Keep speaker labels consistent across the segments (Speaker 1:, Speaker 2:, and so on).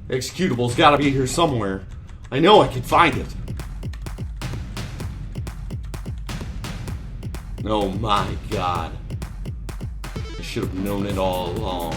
Speaker 1: Executable's gotta be here somewhere. I know I can find it. Oh my god. I should have known it all along.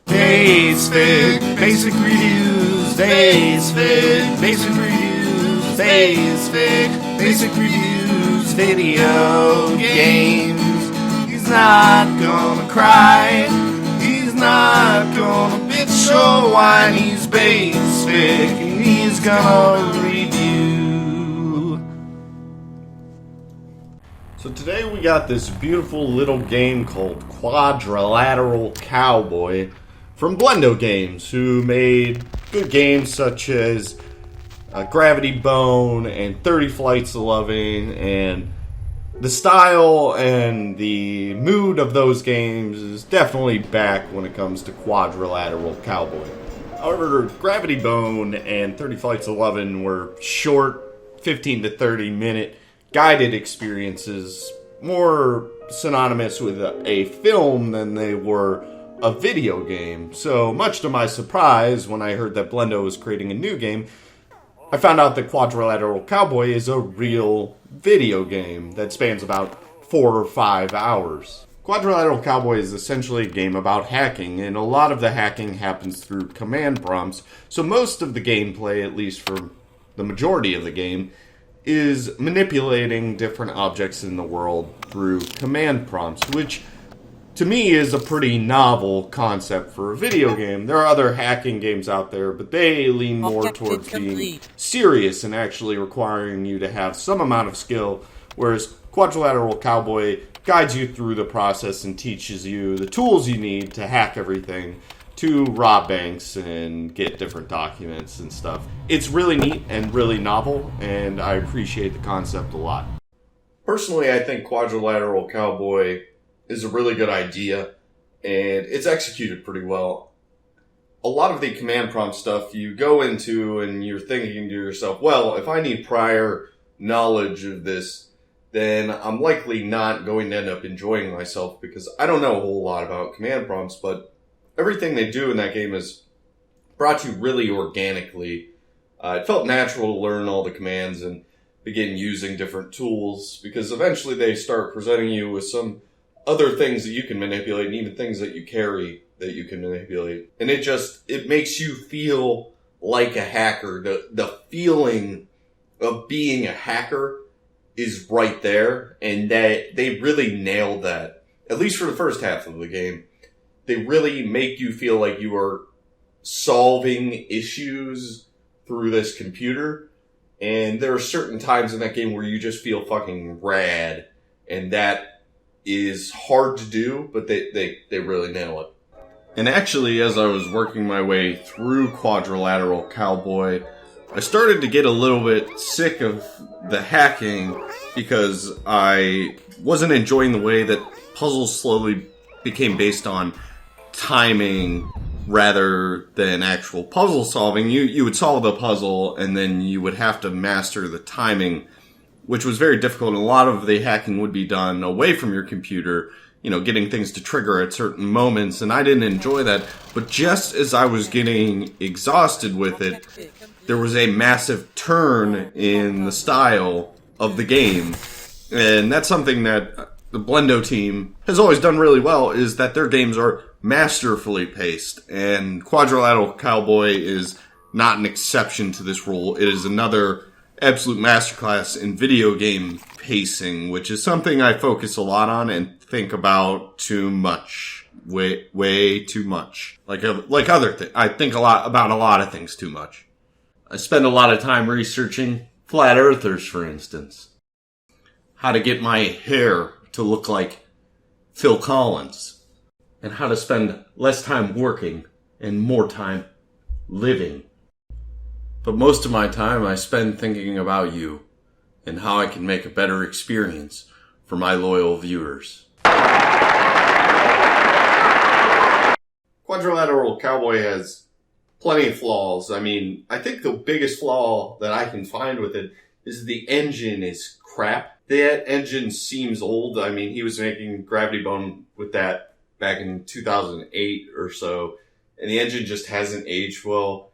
Speaker 2: Baasvik, basic reviews. Baasvik, basic reviews. Baasvik, basic reviews. Video games. He's not gonna cry. He's not gonna bitch or whine. He's Baasvik, and he's gonna review.
Speaker 1: So today we got this beautiful little game called Quadrilateral Cowboy from Blendo Games, who made good games such as Gravity Bone and 30 Flights of Loving, and the style and the mood of those games is definitely back when it comes to Quadrilateral Cowboy. However, Gravity Bone and 30 Flights of Loving were short, 15 to 30 minute guided experiences, more synonymous with a film than they were a video game. So much to my surprise, when I heard that Blendo was creating a new game, I found out that Quadrilateral Cowboy is a real video game that spans about 4 or 5 hours. Quadrilateral Cowboy is essentially a game about hacking, and a lot of the hacking happens through command prompts, so most of the gameplay, at least for the majority of the game, is manipulating different objects in the world through command prompts, which to me is a pretty novel concept for a video game. There are other hacking games out there, but they lean more towards being serious and actually requiring you to have some amount of skill, whereas Quadrilateral Cowboy guides you through the process and teaches you the tools you need to hack everything, to rob banks and get different documents and stuff. It's really neat and really novel, and I appreciate the concept a lot. Personally, I think Quadrilateral Cowboy is a really good idea, and it's executed pretty well. A lot of the command prompt stuff you go into and you're thinking to yourself, well, if I need prior knowledge of this, then I'm likely not going to end up enjoying myself because I don't know a whole lot about command prompts, but everything they do in that game is brought to you really organically. It felt natural to learn all the commands and begin using different tools, because eventually they start presenting you with some other things that you can manipulate, and even things that you carry that you can manipulate. And it makes you feel like a hacker. The feeling of being a hacker is right there, and that they really nailed that. At least for the first half of the game. They really make you feel like you are solving issues through this computer, and there are certain times in that game where you just feel fucking rad, and that is hard to do, but they really nail it. And actually, as I was working my way through Quadrilateral Cowboy, I started to get a little bit sick of the hacking because I wasn't enjoying the way that puzzles slowly became based on timing rather than actual puzzle solving. You would solve the puzzle and then you would have to master the timing, which was very difficult. And a lot of the hacking would be done away from your computer, getting things to trigger at certain moments, and I didn't enjoy that. But just as I was getting exhausted with it, there was a massive turn in the style of the game. And that's something that the Blendo team has always done really well, is that their games are masterfully paced. And Quadrilateral Cowboy is not an exception to this rule. It is another absolute masterclass in video game pacing, which is something I focus a lot on and think about too much. Way too much. Like other things. I think about a lot of things too much. I spend a lot of time researching flat earthers, for instance. How to get my hair to look like Phil Collins. And how to spend less time working and more time living. But most of my time I spend thinking about you and how I can make a better experience for my loyal viewers. Quadrilateral Cowboy has plenty of flaws. I mean, I think the biggest flaw that I can find with it is the engine is crap. That engine seems old. I mean, he was making Gravity Bone with that back in 2008 or so, and the engine just hasn't aged well.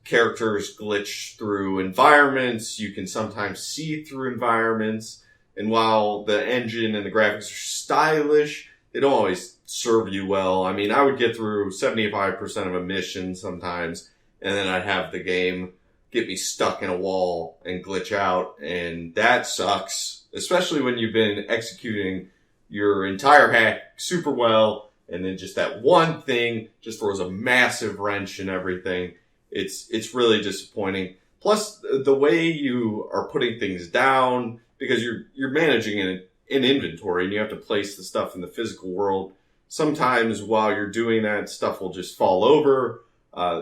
Speaker 1: Characters glitch through environments. You can sometimes see through environments. And while the engine and the graphics are stylish, they don't always serve you well. I mean, I would get through 75% of a mission sometimes, and then I'd have the game get me stuck in a wall and glitch out, and that sucks. Especially when you've been executing your entire hack super well, and then just that one thing just throws a massive wrench in everything. It's really disappointing. Plus, the way you are putting things down, because you're managing an inventory and you have to place the stuff in the physical world. Sometimes while you're doing that, stuff will just fall over.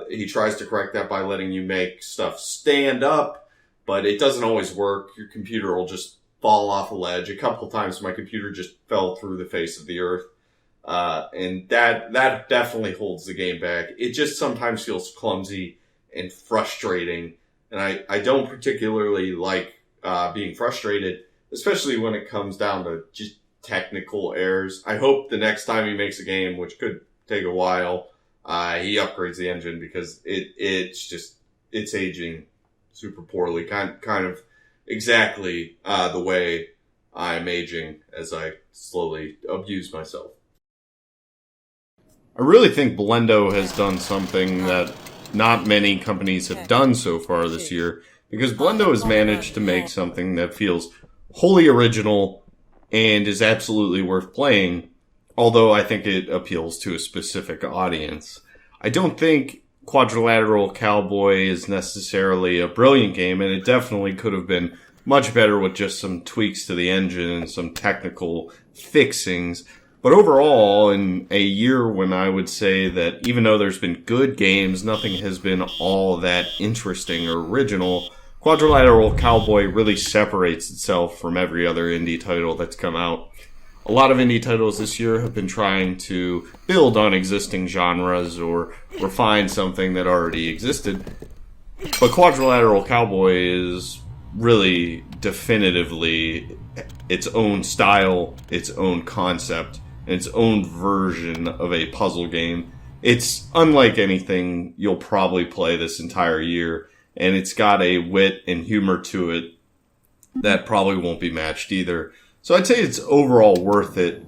Speaker 1: He tries to correct that by letting you make stuff stand up, but it doesn't always work. Your computer will just fall off a ledge. A couple of times my computer just fell through the face of the earth. And that definitely holds the game back. It just sometimes feels clumsy and frustrating. And I don't particularly like being frustrated, especially when it comes down to just technical errors. I hope the next time he makes a game, which could take a while, he upgrades the engine, because it's aging super poorly. Kind of exactly the way I'm aging as I slowly abuse myself. I really think Blendo has done something that not many companies have done so far this year, because Blendo has managed to make something that feels wholly original and is absolutely worth playing, although I think it appeals to a specific audience. I don't think Quadrilateral Cowboy is necessarily a brilliant game, and it definitely could have been much better with just some tweaks to the engine and some technical fixings. But overall, in a year when I would say that even though there's been good games, nothing has been all that interesting or original, Quadrilateral Cowboy really separates itself from every other indie title that's come out. A lot of indie titles this year have been trying to build on existing genres or refine something that already existed. But Quadrilateral Cowboy is really definitively its own style, its own concept, and its own version of a puzzle game. It's unlike anything you'll probably play this entire year, and it's got a wit and humor to it that probably won't be matched either. So I'd say it's overall worth it,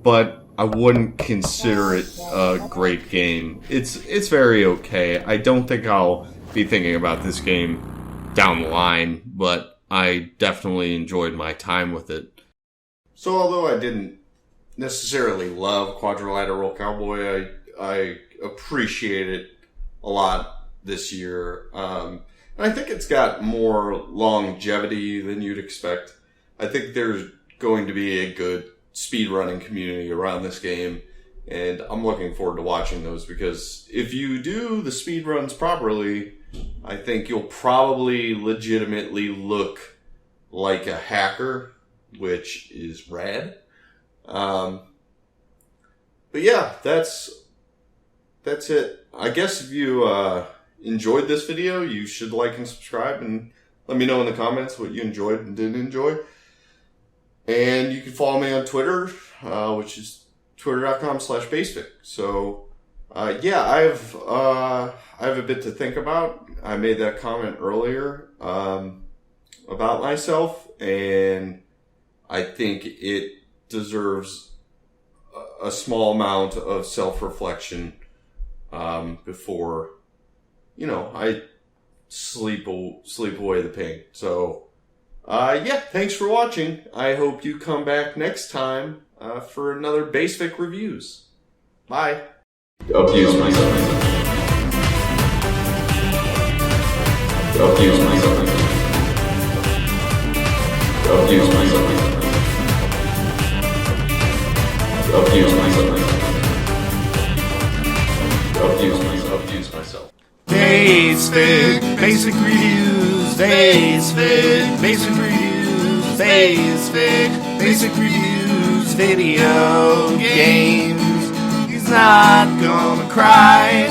Speaker 1: but I wouldn't consider it a great game. It's very okay. I don't think I'll be thinking about this game down the line, but I definitely enjoyed my time with it. So although I didn't necessarily love Quadrilateral Cowboy, I appreciate it a lot this year. And I think it's got more longevity than you'd expect. I think there's going to be a good speedrunning community around this game, and I'm looking forward to watching those, because if you do the speedruns properly, I think you'll probably legitimately look like a hacker, which is rad. But yeah, that's it. I guess if you enjoyed this video, you should like and subscribe, and let me know in the comments what you enjoyed and didn't enjoy. And you can follow me on Twitter, which is twitter.com/Baasvik. So, yeah, I have a bit to think about. I made that comment earlier about myself, and I think it deserves a small amount of self-reflection before, I sleep away the pain. So, yeah, thanks for watching. I hope you come back next time for another Baasvik Reviews. Bye. Abuse myself. Abuse myself. Abuse myself. Abuse myself. Abuse myself.
Speaker 2: Baasvik, basic reviews. Baasvik, basic reviews. Baasvik, basic reviews. Video games. He's not gonna cry.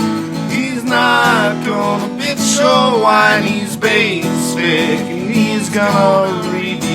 Speaker 2: He's not gonna bitch or whine. He's Baasvik, and he's gonna review